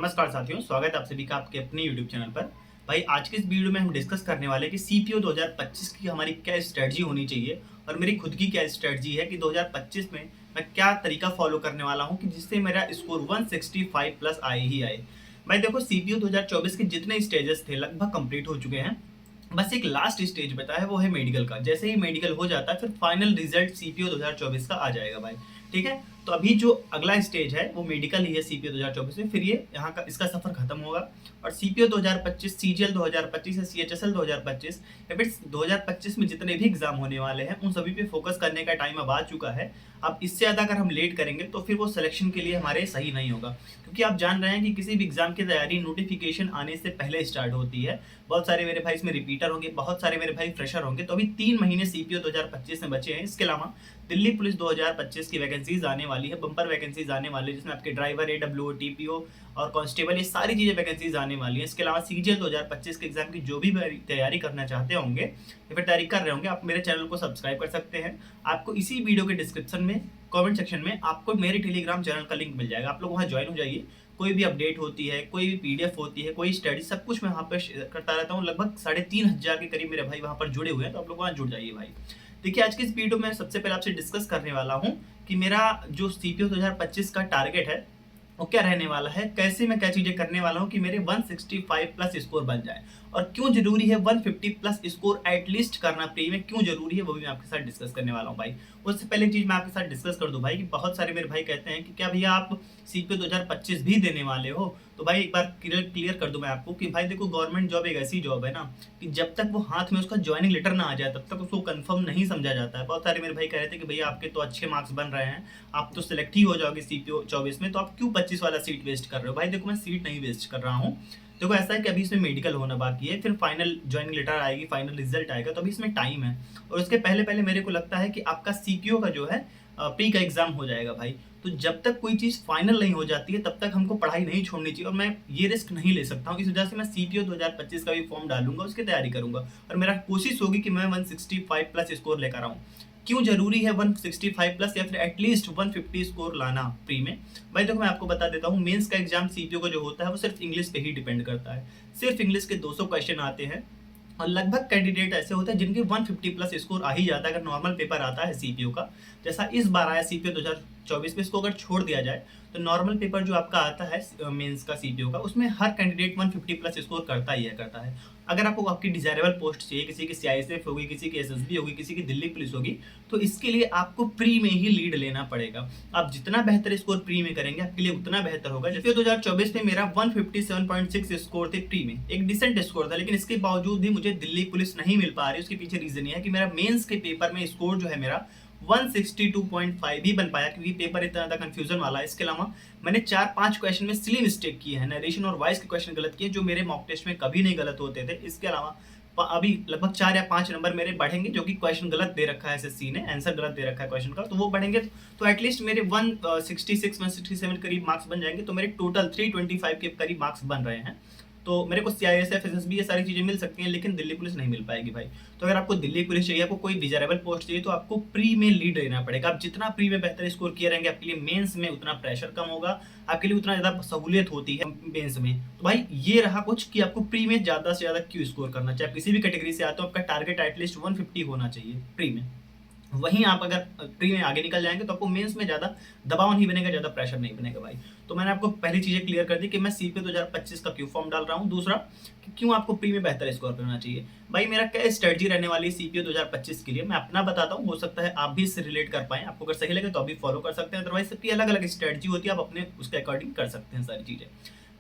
नमस्कार साथियों, स्वागत है आप सभी का आपके अपने YouTube चैनल पर। भाई आज के इस वीडियो में हम डिस्कस करने वाले हैं कि सीपीओ 2025 की हमारी क्या स्ट्रेटजी होनी चाहिए और मेरी खुद की क्या स्ट्रेटजी है कि 2025 में मैं क्या तरीका फॉलो करने वाला हूं कि जिससे मेरा स्कोर 165 प्लस आए ही आए। भाई देखो, सीपीओ 2024 के जितने स्टेजेस थे लगभग कंप्लीट हो चुके हैं। बस एक लास्ट स्टेज बचा है, वो है मेडिकल का। जैसे ही मेडिकल हो जाता है फिर फाइनल रिजल्ट सीपीओ 2024 का आ जाएगा भाई। ठीक है, तो अभी जो अगला स्टेज है वो मेडिकल ही है सीपीओ 2024 में। फिर ये यहाँ का इसका सफर खत्म होगा और सीपीओ 2025, सीजीएल 2025 या सीएचएसएल 2025 या फिर 2025 में जितने भी एग्जाम होने वाले हैं उन सभी पे फोकस करने का टाइम अब आ चुका है। अब इससे ज़्यादा अगर हम लेट करेंगे तो फिर वो सिलेक्शन के लिए हमारे सही नहीं होगा, क्योंकि आप जान रहे हैं कि किसी भी एग्जाम की तैयारी नोटिफिकेशन आने से पहले स्टार्ट होती है। बहुत सारे मेरे भाई इसमें रिपीटर होंगे, बहुत सारे मेरे भाई फ्रेशर होंगे। तो अभी 3 महीने सीपीओ 2025 में बचे हैं। इसके अलावा दिल्ली पुलिस 2025 की वैकेंसीज आने वाली है, बम्पर वैकेंसीज आने वाली है, जिसमें आपके ड्राइवर, एडब्ल्यूओ, टीपीओ और कांस्टेबल, ये सारी चीज़ें वैकेंसीज आने वाली हैं। इसके अलावा सीजीएल 2025 के एग्जाम की जो भी तैयारी करना चाहते होंगे या फिर तैयारी कर रहे होंगे, आप मेरे चैनल को सब्सक्राइब कर सकते हैं। आपको इसी वीडियो के डिस्क्रिप्शन में कमेंट सेक्शन में आपको मेरे टेलीग्राम चैनल का लिंक मिल जाएगा। आप लोग वहाँ ज्वाइन हो जाइए। कोई भी अपडेट होती है, कोई भी पीडीएफ होती है, कोई स्टडी, सब कुछ मैं वहाँ पर करता रहता हूँ। लगभग 3500 के करीब मेरे भाई वहाँ पर जुड़े हुए हैं, तो आप लोग वहाँ जुड़ जाइए भाई। देखिए, आज की इस वीडियो में सबसे पहले आपसे डिस्कस करने वाला हूँ कि मेरा जो सीपीओ 2025 का टारगेट है वो क्या रहने वाला है, कैसे मैं क्या चीजें करने वाला हूँ कि मेरे 165 प्लस स्कोर बन जाए और क्यों जरूरी है 150 प्लस स्कोर एटलीस्ट करना प्री में, क्यों जरूरी है वो भी मैं आपके साथ डिस्कस करने वाला हूँ भाई। उससे पहले चीज मैं आपके साथ डिस्कस कर दूं भाई कि बहुत सारे मेरे भाई कहते हैं कि क्या भैया आप सीपीओ 2025 भी देने वाले हो। तो भाई एक बार क्लियर कर दूं मैं आपको कि भाई देखो, गवर्नमेंट जॉब एक ऐसी जॉब है ना कि जब तक वो हाथ में उसका ज्वाइनिंग लेटर ना आ जाए तब तक उसको कंफर्म नहीं समझा जाता है। बहुत सारे मेरे भाई कह रहे थे कि भैया आपके तो अच्छे मार्क्स बन रहे हैं, आप तो सिलेक्ट ही हो जाओगे सीपीओ 24 में, तो आप क्यों 25 वाला सीट वेस्ट कर रहे हो। भाई देखो, मैं सीट नहीं वेस्ट कर रहा हूँ। देखो ऐसा है कि अभी इसमें मेडिकल होना बाकी है, फिर फाइनल ज्वाइनिंग लेटर आएगी, फाइनल रिजल्ट आएगा, तो अभी इसमें टाइम है। और उसके पहले पहले मेरे को लगता है कि आपका सीपीओ का जो है प्री का एग्जाम हो जाएगा भाई। तो जब तक कोई चीज़ फाइनल नहीं हो जाती है तब तक हमको पढ़ाई नहीं छोड़नी चाहिए, और मैं ये रिस्क नहीं ले सकता हूँ। इस वजह से मैं सीपीओ 2025 का भी फॉर्म डालूंगा, उसकी तैयारी करूंगा और मेरा कोशिश होगी कि मैं 165 प्लस स्कोर लेकर आऊँ। क्यों जरूरी है 165 प्लस या फिर एटलीस्ट 150 स्कोर लाना प्री में। भाई देखो, मैं आपको बता देता हूँ, मेंस का एग्जाम सीपीओ का जो होता है वो सिर्फ इंग्लिश पे ही डिपेंड करता है। सिर्फ इंग्लिश के 200 क्वेश्चन आते हैं और लगभग कैंडिडेट ऐसे होते हैं जिनके 150 प्लस स्कोर आ ही जाता है अगर नॉर्मल पेपर आता है सीपीओ का। जैसा इस बार आया सीपीओ 2024 में, इसको अगर छोड़ दिया जाए तो नॉर्मल पेपर जो आपका आता है मेंस का सीपीओ का, उसमें हर कैंडिडेट 150 प्लस स्कोर करता ही है। अगर आपको आपकी डिजायरेबल पोस्ट चाहिए, किसी की सीआईएसएफ होगी, किसी की एसएसबी होगी, किसी की दिल्ली पुलिस होगी, तो इसके लिए आपको प्री में ही लीड लेना पड़ेगा। आप जितना बेहतर स्कोर प्री में करेंगे आपके लिए उतना बेहतर होगा। जैसे 2024 में मेरा 157.6 स्कोर थे प्री में, एक डिसेंट स्कोर था, लेकिन इसके बावजूद भी मुझे दिल्ली पुलिस नहीं मिल पा रही। उसके पीछे रीजन ये है कि मेरा मेंस के पेपर में स्कोर जो है मेरा 162.5 ही बन पाया, क्योंकि पेपर इतना ज्यादा कंफ्यूजन वाला है। इसके अलावा मैंने 4-5 क्वेश्चन में सिली मिस्टेक की है, नरेशन और वॉइस के क्वेश्चन गलत किए जो मेरे मॉक टेस्ट में कभी नहीं गलत होते थे। इसके अलावा अभी लगभग 4 या 5 नंबर मेरे बढ़ेंगे, जो कि क्वेश्चन गलत दे रखा है एसएससी ने, आंसर गलत दे रखा है क्वेश्चन का, तो वो बढ़ेंगे तो एटलीस्ट मेरे 166-167 करीब मार्क्स बन जाएंगे। तो मेरे टोटल 325 के करीब मार्क्स बन रहे हैं। तो मेरे को सीआईएसएफ, एसएसबी, ये सारी चीजें मिल सकती हैं, लेकिन दिल्ली पुलिस नहीं मिल पाएगी भाई। तो अगर आपको दिल्ली पुलिस चाहिए, आपको कोई डिजायरेबल पोस्ट चाहिए, तो आपको प्री में लीड लेना पड़ेगा। आप जितना प्री में बेहतर स्कोर किए रहेंगे आपके लिए मेंस में उतना प्रेशर कम होगा, आपके लिए उतना ज्यादा सहूलियत होती है मेंस में। तो भाई ये रहा कुछ कि आपको प्री में ज्यादा से ज्यादा क्यों स्कोर करना चाहिए। आप किसी भी कैटेगरी से आते हो, आपका टारगेट एटलीस्ट 150 होना चाहिए प्री में। वहीं आप अगर प्री में आगे निकल जाएंगे तो आपको मेंस में ज्यादा दबाव नहीं बनेगा, ज्यादा प्रेशर नहीं बनेगा भाई। तो मैंने आपको पहली चीजें क्लियर कर दी कि मैं सीपीओ 2025 का क्यों फॉर्म डाल रहा हूँ। दूसरा कि क्यों आपको प्री में बेहतर स्कोर करना चाहिए। भाई मेरा क्या स्ट्रेटजी रहने वाली है सीपीओ 2025 के लिए, मैं अपना बताता हूँ, हो सकता है आप भी इससे रिलेट कर पाए। आपको अगर सही लगे तो अभी फॉलो कर सकते हैं, अदरवाइज सबकी अलग अलग स्ट्रेटजी होती है, आप अपने उसके अकॉर्डिंग कर सकते हैं सारी चीजें।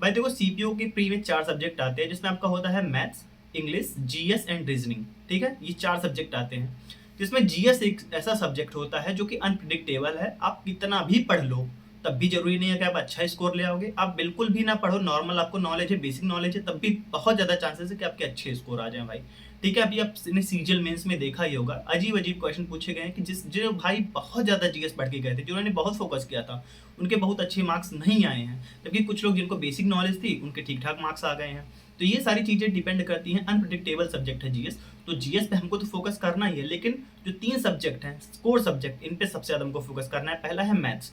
भाई देखो, सीपीओ के प्री में 4 सब्जेक्ट आते हैं, जिसमें आपका होता है maths, English, GS and reasoning. ठीक है, ये 4 सब्जेक्ट आते हैं, जिसमें जीएस एक ऐसा सब्जेक्ट होता है जो कि अनप्रिडिक्टेबल है। आप कितना भी पढ़ लो तब भी जरूरी नहीं है कि आप अच्छा स्कोर ले आओगे। आप बिल्कुल भी ना पढ़ो, नॉर्मल आपको नॉलेज है, बेसिक नॉलेज है, तब भी बहुत ज्यादा चांसेस है कि आपके अच्छे स्कोर आ जाएं भाई। ठीक है, अभी आपने सीजीएल मेंस में देखा ही होगा, अजीब अजीब क्वेश्चन पूछे गए हैं कि जो भाई बहुत ज्यादा जीएस पढ़ के गए थे, जिन्होंने बहुत फोकस किया था, उनके बहुत अच्छे मार्क्स नहीं आए हैं, जबकि कुछ लोग जिनको बेसिक नॉलेज थी उनके ठीक ठाक मार्क्स आ गए हैं। तो ये सारी चीजें डिपेंड करती हैं, अनप्रिडिक्टेबल सब्जेक्ट है जीएस। तो जीएस पे हमको तो फोकस करना ही है, लेकिन जो 3 सब्जेक्ट हैं कोर सब्जेक्ट, इन पे सबसे ज्यादा हमको फोकस करना है। पहला है मैथ्स।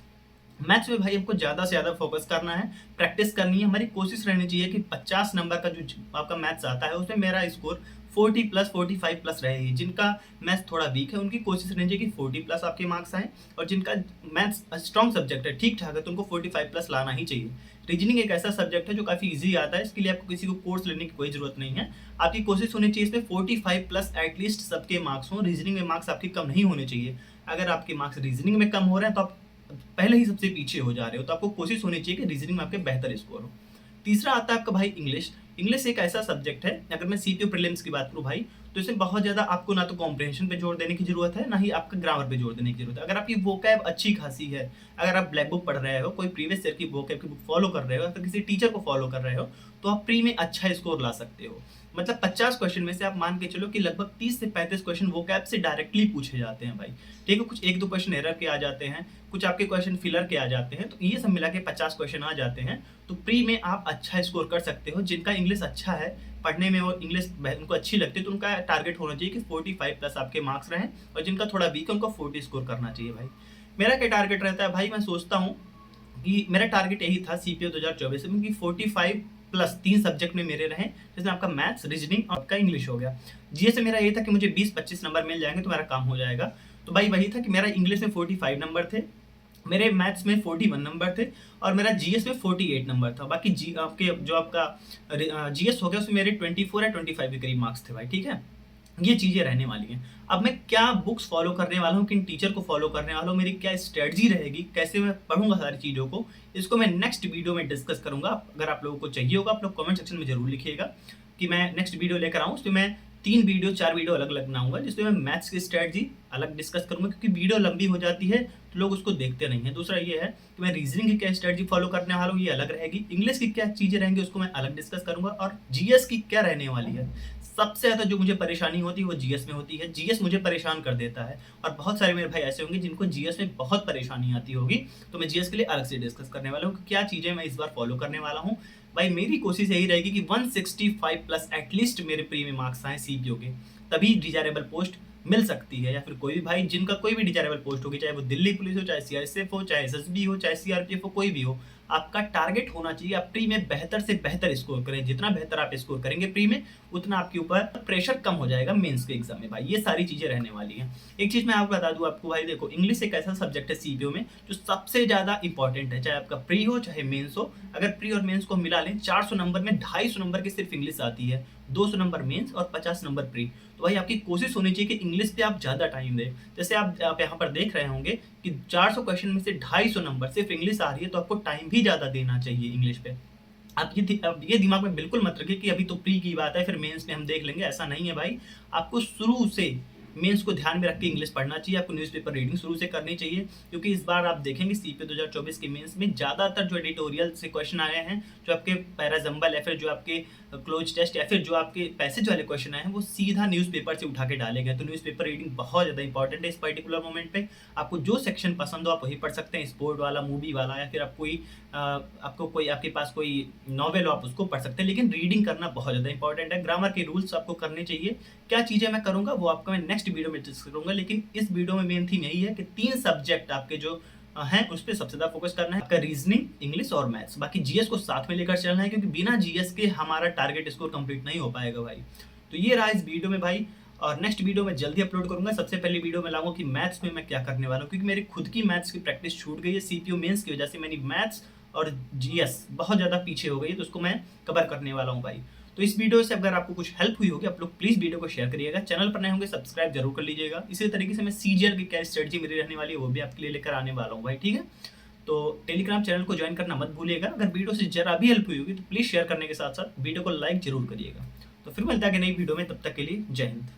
मैथ्स में भाई हमको ज़्यादा से ज़्यादा फोकस करना है, प्रैक्टिस करनी है। हमारी कोशिश रहनी चाहिए कि 50 नंबर का जो आपका मैथ्स आता है उसमें मेरा स्कोर 40 प्लस 45 प्लस रहे। जिनका मैथ्स थोड़ा वीक है उनकी कोशिश रहनी चाहिए कि 40 प्लस आपके मार्क्स आएँ, और जिनका मैथ्स स्ट्रॉन्ग सब्जेक्ट है, ठीक ठाक है, तो उनको 45 प्लस लाना ही चाहिए। रीजनिंग एक ऐसा सब्जेक्ट है जो काफ़ी ईजी आता है, इसके लिए आपको किसी को कोर्स लेने की कोई ज़रूरत नहीं है। आपकी कोशिश होनी चाहिए इसमें 45 प्लस एटलीस्ट सबके मार्क्स हों। रीजनिंग में मार्क्स आपके कम नहीं होने चाहिए। अगर आपके मार्क्स रीजनिंग में कम हो रहे हैं तो आप पहले ही सबसे पीछे हो जा रहे हो, तो आपको कोशिश होनी चाहिए कि रीजनिंग में आपके बेहतर स्कोर हो। तीसरा आता है आपका भाई इंग्लिश। इंग्लिश एक ऐसा सब्जेक्ट है, अगर मैं सीपीयू प्रीलिम्स की बात करूँ भाई, तो इसमें बहुत ज़्यादा आपको ना तो कॉम्प्रिहेंशन पे जोर देने की ज़रूरत है, ना ही आपका ग्रामर पे जोर देने की ज़रूरत है। अगर आपकी वोकैब अच्छी खासी है, अगर आप ब्लैक बुक पढ़ रहे हो, कोई प्रीवियस ईयर की वोकैब की बुक फॉलो कर रहे हो, या फिर किसी टीचर को फॉलो कर रहे हो, तो आप प्री में अच्छा स्कोर ला सकते हो। मतलब 50 क्वेश्चन में से आप मान के चलो कि लगभग 30 से 35 क्वेश्चन वोकैब से डायरेक्टली पूछे जाते हैं भाई। ठीक है, कुछ 1-2 क्वेश्चन एरर के आ जाते हैं, कुछ आपके क्वेश्चन फिलर के आ जाते हैं, तो ये सब मिला के 50 क्वेश्चन आ जाते हैं। तो प्री में आप अच्छा स्कोर कर सकते हो। जिनका इंग्लिश अच्छा है, पढ़ने में वो इंग्लिश उनको अच्छी लगती है, तो उनका टारगेट होना चाहिए कि 45 प्लस आपके मार्क्स रहें, और जिनका थोड़ा वीक है उनको 40 स्कोर करना चाहिए भाई। मेरा क्या टारगेट रहता है भाई, मैं सोचता हूँ कि मेरा टारगेट यही था सीपीओ 2024 में कि 45 प्लस 3 सब्जेक्ट में मेरे रहें, जिसमें आपका मैथ्स, रीजनिंग और आपका इंग्लिश हो गया। जीएस से मेरा ये था कि मुझे 20-25 नंबर मिल जाएंगे तो मेरा काम हो जाएगा। तो भाई वही था कि मेरा इंग्लिश में 45 नंबर थे, मेरे मैथ्स में 41 नंबर थे, और मेरा जीएस में 48 नंबर था। बाकी जी आपके जो आपका जीएस हो गया उसमें मेरे 24 या 25 के करीब मार्क्स थे भाई। ठीक है, ये चीज़ें रहने वाली हैं। अब मैं क्या बुक्स फॉलो करने वाला हूँ, किन टीचर को फॉलो करने वाला हूँ, मेरी क्या स्ट्रेटजी रहेगी, कैसे मैं पढ़ूंगा सारी चीज़ों को, इसको मैं नेक्स्ट वीडियो में डिस्कस करूंगा। अगर आप लोगों को चाहिए होगा, आप लोग कमेंट सेक्शन में जरूर लिखिएगा कि मैं नेक्स्ट वीडियो लेकर आऊँ। उसमें मैं 3 वीडियो 4 वीडियो अलग अलग बनाऊंगा, जिसमें मैं मैथ्स की स्ट्रेटजी अलग डिस्कस करूंगा, क्योंकि वीडियो लंबी हो जाती है तो लोग उसको देखते नहीं है। दूसरा ये है कि मैं रीजनिंग की क्या स्ट्रेटजी फॉलो करने वाला हूँ, ये अलग रहेगी। इंग्लिश की क्या चीज़ें रहेंगी उसको मैं अलग डिस्कस करूंगा, और जीएस की क्या रहने वाली है। सबसे ज़्यादा जो मुझे परेशानी होती है वो जीएस में होती है। जीएस मुझे परेशान कर देता है, और बहुत सारे मेरे भाई ऐसे होंगे जिनको जीएस में बहुत परेशानी आती होगी। तो मैं जीएस के लिए अलग से डिस्कस करने वाला हूँ कि क्या चीज़ें मैं इस बार फॉलो करने वाला हूँ। भाई मेरी कोशिश यही रहेगी कि 165 प्लस एटलीस्ट मेरे प्री में मार्क्स आए सीपीओ के, तभी डिजायरेबल पोस्ट मिल सकती है। या फिर कोई भी भाई जिनका कोई भी डिजायरेबल पोस्ट होगी, चाहे वो दिल्ली पुलिस हो, चाहे सीआरपीएफ हो, चाहे एसएसबी हो, चाहे सीआरपीएफ हो, कोई भी हो, आपका टारगेट होना चाहिए आप प्री में बेहतर से बेहतर स्कोर करें। जितना बेहतर आप स्कोर करेंगे प्री में, उतना आपके ऊपर प्रेशर कम हो जाएगा मेंस के एग्जाम में भाई। ये सारी चीजें रहने वाली हैं। एक चीज मैं आपको बता दूं आपको भाई, देखो इंग्लिश एक ऐसा सब्जेक्ट है सीपीओ में जो सबसे ज्यादा इंपॉर्टेंट है, चाहे आपका प्री हो चाहे मेंस हो। अगर प्री और मेंस को मिला लें, 400 नंबर में 250 नंबर की सिर्फ इंग्लिश आती है, 200 नंबर मेंस और 50 नंबर प्री। तो भाई आपकी कोशिश होनी चाहिए कि इंग्लिश पे आप ज़्यादा टाइम दें। जैसे आप यहाँ पर देख रहे होंगे कि 400 क्वेश्चन में से 250 नंबर सिर्फ इंग्लिश आ रही है, तो आपको टाइम भी ज़्यादा देना चाहिए इंग्लिश पे। अब ये दिमाग में बिल्कुल मत रखिए कि अभी तो प्री की बात है फिर मेंस में हम देख लेंगे, ऐसा नहीं है भाई। आपको शुरू से मेंस को ध्यान में रख के इंग्लिश पढ़ना चाहिए, आपको न्यूज़पेपर रीडिंग शुरू से करनी चाहिए, क्योंकि इस बार आप देखेंगे सीपीओ 2024 के मेंस में ज़्यादातर जो एडिटोरियल से क्वेश्चन आए हैं, जो आपके पैराजम्बल या फिर जो आपके क्लोज टेस्ट या फिर जो आपके पैसेज वाले क्वेश्चन आए हैं, वो सीधा न्यूज़पेपर से उठा के डाले गए। तो न्यूज़पेपर रीडिंग बहुत ज़्यादा इंपॉर्टेंट है इस पर्टिकुलर मोमेंट पे। आपको जो सेक्शन पसंद हो आप वही पढ़ सकते हैं, स्पोर्ट वाला, मूवी वाला, या फिर आपके पास कोई नॉवेल हो आप उसको पढ़ सकते हैं, लेकिन रीडिंग करना बहुत ज़्यादा इंपॉर्टेंट है। ग्रामर के रूल्स आपको करने चाहिए। क्या चीज़ें मैं करूँगा वो आपको मैं नेक्स्ट वीडियो में डिस्कस करूँगा, लेकिन इस वीडियो में मेन थीम यही है कि 3 सब्जेक्ट आपके जो हैं उस पर सबसे ज़्यादा फोकस करना है, आपका रीजनिंग, इंग्लिश और मैथ्स। बाकी जीएस को साथ में लेकर चलना है, क्योंकि बिना जीएस के हमारा टारगेट स्कोर कंप्लीट नहीं हो पाएगा भाई। तो ये रहा इस वीडियो में भाई, और नेक्स्ट वीडियो में जल्दी अपलोड करूंगा। सबसे पहले वीडियो में लाऊंगा कि मैथ्स में मैं क्या करने वाला हूँ, क्योंकि मेरी खुद की मैथ्स की प्रैक्टिस छूट गई है सीपीयू मेंस की वजह से। मेरी मैथ्स और जीएस बहुत ज़्यादा पीछे हो गई है, तो उसको मैं कवर करने वाला हूँ भाई। तो इस वीडियो से अगर आपको कुछ हेल्प हुई होगी, आप लोग प्लीज़ वीडियो को शेयर करिएगा। चैनल पर नए होंगे सब्सक्राइब जरूर कर लीजिएगा। इसी तरीके से मैं सीजीएल की क्या स्ट्रेटजी मेरी रहने वाली है वो भी आपके लिए लेकर आने वाला हूँ भाई। ठीक है, तो टेलीग्राम चैनल को ज्वाइन करना मत भूलिएगा। अगर वीडियो से जरा भी हेल्प हुई होगी तो प्लीज़ शेयर करने के साथ साथ वीडियो को लाइक जरूर करिएगा। तो फिर मिलता है कि नई वीडियो में, तब तक के लिए जय हिंद।